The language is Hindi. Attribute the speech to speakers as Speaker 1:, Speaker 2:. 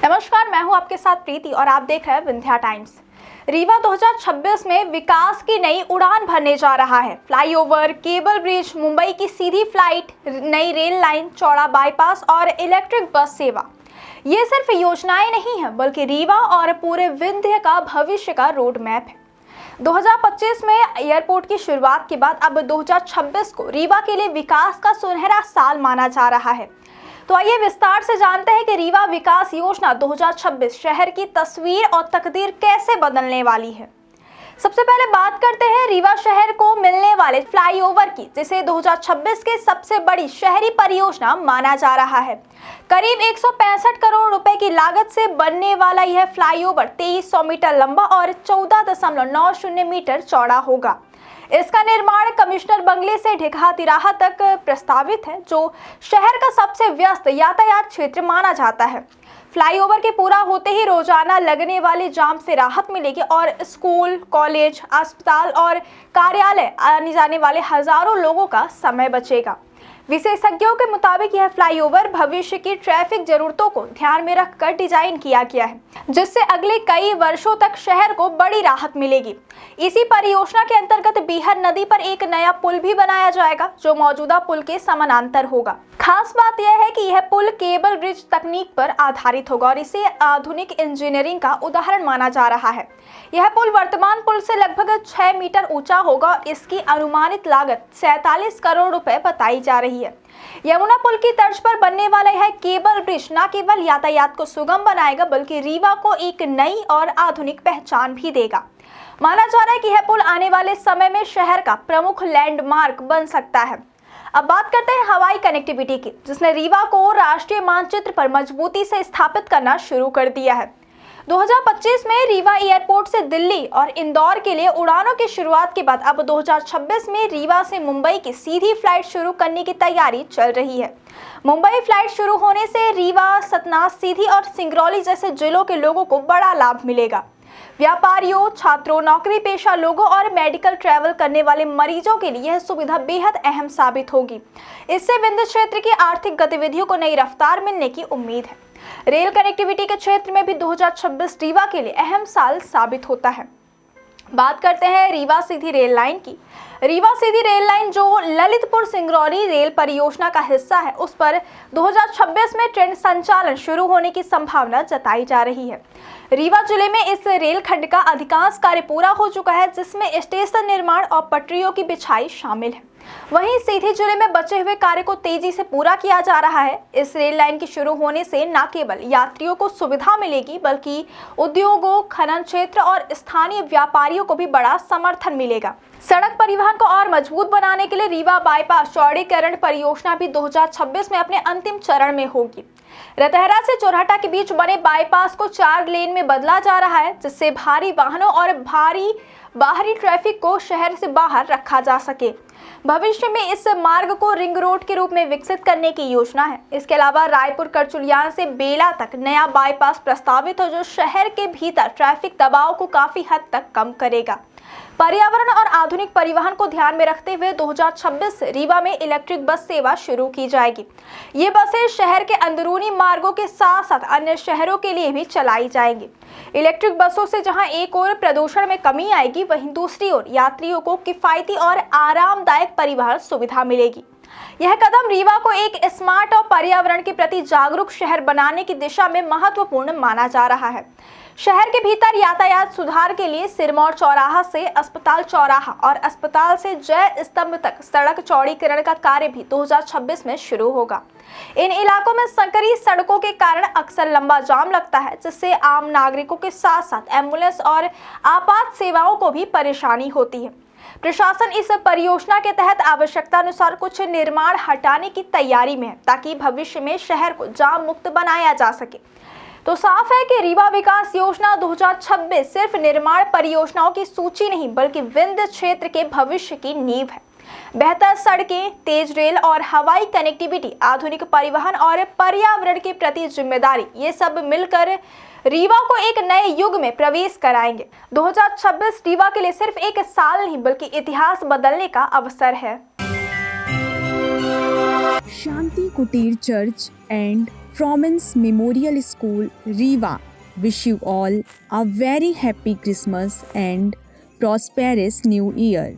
Speaker 1: नमस्कार, मैं हूं आपके साथ प्रीति और आप देख रहे हैं विंध्या टाइम्स। रीवा 2026 में विकास की नई उड़ान भरने जा रहा है। फ्लाईओवर, केबल ब्रिज, मुंबई की सीधी फ्लाइट, नई रेल लाइन, चौड़ा बाईपास और इलेक्ट्रिक बस सेवा। ये सिर्फ योजनाएं नहीं हैं, बल्कि रीवा और पूरे विंध्य का भविष्य का रोड मैप है। 2025 में एयरपोर्ट की शुरुआत के बाद अब 2026 को रीवा के लिए विकास का सुनहरा साल माना जा रहा है। तो आइए विस्तार से जानते हैं कि रीवा विकास योजना 2026 शहर की तस्वीर और तकदीर कैसे बदलने वाली है। सबसे पहले बात करते हैं रीवा शहर को मिलने वाले फ्लाईओवर की, जिसे 2026 के सबसे बड़ी शहरी परियोजना माना जा रहा है। करीब 165 करोड़ रुपए की लागत से बनने वाला यह फ्लाईओवर 2300 मीटर लंबा और 14.90 मीटर चौड़ा होगा। इसका निर्माण कमिश्नर बंगले से ढिघा तिराहा तक प्रस्तावित है, जो शहर का सबसे व्यस्त यातायात क्षेत्र माना जाता है। फ्लाईओवर के पूरा होते ही रोजाना लगने वाले जाम से राहत मिलेगी और स्कूल, कॉलेज, अस्पताल और कार्यालय आने जाने वाले हजारों लोगों का समय बचेगा। विशेषज्ञों के मुताबिक यह फ्लाईओवर भविष्य की ट्रैफिक जरूरतों को ध्यान में रखकर डिजाइन किया गया है, जिससे अगले कई वर्षों तक शहर को बड़ी राहत मिलेगी। इसी परियोजना के अंतर्गत बीहर नदी पर एक नया पुल भी बनाया जाएगा, जो मौजूदा पुल के समानांतर होगा। खास बात यह है कि यह पुल केबल ब्रिज तकनीक पर आधारित होगा और इसे आधुनिक इंजीनियरिंग का उदाहरण माना जा रहा है। यह पुल वर्तमान पुल से लगभग 6 मीटर ऊंचा होगा और इसकी अनुमानित लागत 47 करोड़ रुपए बताई जा रही है। यमुना पुल की तर्ज पर बनने वाला यह केबल ब्रिज न केवल यातायात को सुगम बनाएगा, बल्कि रीवा को एक नई और आधुनिक पहचान भी देगा। माना जा रहा है कि यह पुल आने वाले समय में शहर का प्रमुख लैंडमार्क बन सकता है। अब बात करते हैं हवाई कनेक्टिविटी की, जिसने रीवा को राष्ट्रीय मानचित्र पर मजबूती से स्थापित करना शुरू कर दिया है। 2025 में रीवा एयरपोर्ट से दिल्ली और इंदौर के लिए उड़ानों की शुरुआत के बाद अब 2026 में रीवा से मुंबई की सीधी फ्लाइट शुरू करने की तैयारी चल रही है। मुंबई फ्लाइट शुरू होने से रीवा, सतना, सीधी और सिंगरौली जैसे जिलों के लोगों को बड़ा लाभ मिलेगा। व्यापारियों, छात्रों, नौकरी पेशा लोगों और मेडिकल ट्रैवल करने वाले मरीजों के लिए यह सुविधा बेहद अहम साबित होगी। इससे विंध्य क्षेत्र की आर्थिक गतिविधियों को नई रफ्तार मिलने की उम्मीद है। रेल कनेक्टिविटी के क्षेत्र में भी 2026 रीवा के लिए अहम साल साबित होता है। बात करते हैं रीवा सीधी रेल लाइन की। रीवा सीधी रेल लाइन, जो ललितपुर सिंगरौली रेल परियोजना का हिस्सा है, उस पर 2026 में ट्रेन संचालन शुरू होने की संभावना जताई जा रही है। रीवा जिले में इस रेल खंड का अधिकांश कार्य पूरा हो चुका है, जिसमें स्टेशन निर्माण और पटरियों की बिछाई शामिल है। वहीं सीधी जिले में बचे हुए कार्य को तेजी से पूरा किया जा रहा है। इस रेल लाइन के शुरू होने से न केवल यात्रियों को सुविधा मिलेगी, बल्कि उद्योगों, खनन क्षेत्र और स्थानीय व्यापारियों को भी बड़ा समर्थन मिलेगा। सड़क परिवहन को और मजबूत बनाने के लिए रीवा बाईपास चौड़ीकरण परियोजना भी 2026 में अपने अंतिम चरण में होगी। रतहरा से चोरहटा के बीच बने बाईपास को 4 लेन में बदला जा रहा है, जिससे भारी वाहनों और भारी बाहरी ट्रैफिक को शहर से बाहर रखा जा सके। भविष्य में इस मार्ग को रिंग रोड के रूप में विकसित करने की योजना है। इसके अलावा रायपुर करचुलियान से बेला तक नया बाईपास प्रस्तावित है, जो शहर के भीतर ट्रैफिक दबाव को काफी हद तक कम करेगा। पर्यावरण और आधुनिक परिवहन को ध्यान में रखते हुए 2026 से रीवा में इलेक्ट्रिक बस सेवा शुरू की जाएगी। ये बसें शहर के अंदरूनी मार्गों के साथ साथ अन्य शहरों के लिए भी चलाई जाएंगी। इलेक्ट्रिक बसों से जहां एक ओर प्रदूषण में कमी आएगी, वहीं दूसरी ओर यात्रियों को किफायती और आरामदायक परिवहन सुविधा मिलेगी। यह कदम रीवा को एक स्मार्ट और पर्यावरण के प्रति जागरूक शहर बनाने की दिशा में महत्वपूर्ण माना जा रहा है। शहर के भीतर यातायात सुधार के लिए सिरमौर चौराहा से अस्पताल चौराहा और अस्पताल से जय स्तंभ तक सड़क चौड़ीकरण का कार्य भी 2026 में शुरू होगा। इन इलाकों में संकरी सड़कों के कारण अक्सर लंबा जाम लगता है, जिससे आम नागरिकों के साथ साथ एम्बुलेंस और आपात सेवाओं को भी परेशानी होती है। प्रशासन इस परियोजना के तहत आवश्यकता अनुसार कुछ निर्माण हटाने की तैयारी में है, ताकि भविष्य में शहर को जाम मुक्त बनाया जा सके। तो साफ है कि रीवा विकास योजना 2026 सिर्फ निर्माण परियोजनाओं की सूची नहीं, बल्कि विंध्य क्षेत्र के भविष्य की नींव है। बेहतर सड़कें, तेज रेल और हवाई कनेक्टिविटी, आधुनिक परिवहन और पर्यावरण के प्रति जिम्मेदारी, ये सब मिलकर रीवा को एक नए युग में प्रवेश कराएंगे। 2026 रीवा के लिए सिर्फ एक साल नहीं, बल्कि इतिहास बदलने का अवसर है।
Speaker 2: शांति कुटीर church and Performance Memorial School, Rewa, wish you all a very happy Christmas and prosperous New Year.